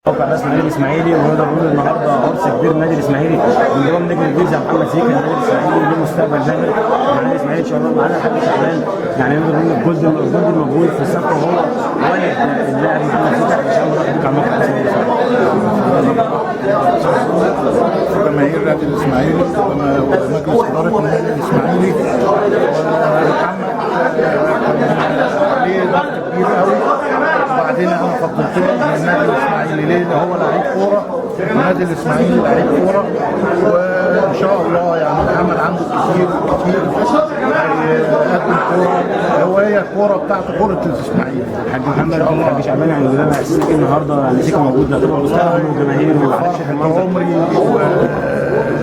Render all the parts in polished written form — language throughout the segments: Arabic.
موقع رسمي النادي الاسماعيلي، ونقدر نقول النهارده عرس كبير النادي الاسماعيلي بانضمام نجم كبير زي محمد زيكا. النادي الاسماعيلي له مستقبل باهر، النادي الاسماعيلي ان شاء الله معانا حاج شعبان، يعني نقدر نقول الجزء الموجود في الصفقه وهو والد اللاعب محمد زيكا. ان شاء الله نحكي عن موقع رسمي النادي جماهير النادي الاسماعيلي ومجلس اداره النادي الاسماعيلي. محمد ليه ضغط كبير قوي، وبعدين انا فضلته للنادي الاسماعيلي ليه؟ لان هو لعيب كوره، النادي الاسماعيلي لعيب كوره، وان شاء الله يعني محمد عنده كتير هيقدم كوره، هي الكوره بتاعته كوره الاسماعيلي. حاج محمد حاج شعبان، يعني ده احساسك النهارده يعني زيكا موجود ده طبعا مستقبل وجماهير فرحة عمري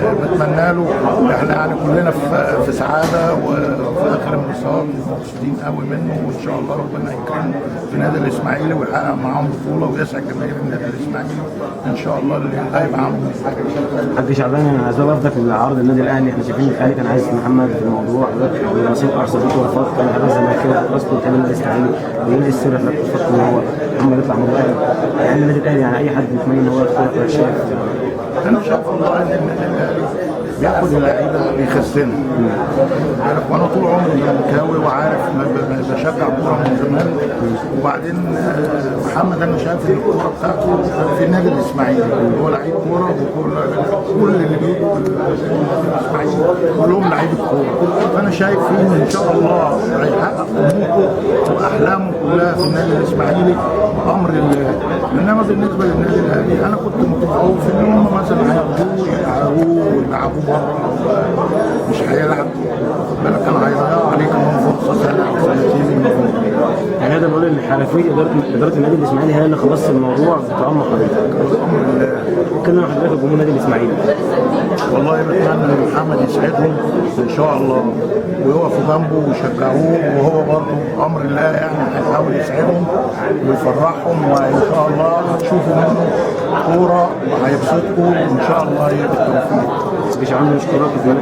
وبتمنى له احنا يعني كلنا في سعاده، وفي اخر المسار مبسوطين قوي منه، وان شاء الله ربنا يكرمه في النادي الاسماعيلي ويحقق معاهم بطوله ويسعد جماهير النادي الاسماعيلي ان شاء الله اللي هيبقى عامل. حاج شعبان، انا اسباب رفضك لعرض النادي الاهلي، احنا شايفين الاهلي كان عايز محمد في الموضوع ورصيد ارصدته ورفضت، كان حاجه زي ما كده رصد كان النادي الاسماعيلي وايه السر في رفضت ان هو محمد يطلع من الاهلي؟ يعني النادي الاهلي يعني اي حد بيتمنى ان هو يدخل شايف. انا شايف والله ان النادي الاهلي بياخد اللعيبه بيخزنها، وانا طول عمري زملكاوي وعارف بشجع كوره من زمان. وبعدين محمد انا شايف ان الكوره بتاعته في النادي الاسماعيلي، هو لعيب كوره، وكل اللي بيجوا الاسماعيلي كلهم لعيبه كوره، فانا شايف فيه ان شاء الله هيحقق طموحه واحلامه كلها في النادي الاسماعيلي بامر الله. انما بالنسبه للنادي الاهلي انا كنت متخوف ان هم مثلا هياخدوه يلعبوه ويلعبوا بره، مش هيلعب بالك، كان هيضيعوا عليه كمان فرصه سنه او سنتين. يعني نقدر نقول ان حرفيه اداره النادي الاسماعيلي هي اللي خلصت الموضوع بتأمر حضرتك. بامر الله. كلنا حضرتك جمهور النادي الاسماعيلي. والله بتمنى ان محمد يسعدهم ان شاء الله ويقفوا جنبه ويشجعوه، وهو برضه امر الله يعني هيحاول يسعدهم ويفرحهم، وان شاء الله هتشوفوا منه كوره وهيبسطكم وان شاء الله يبقى التوفيق. مش عامل مشكورات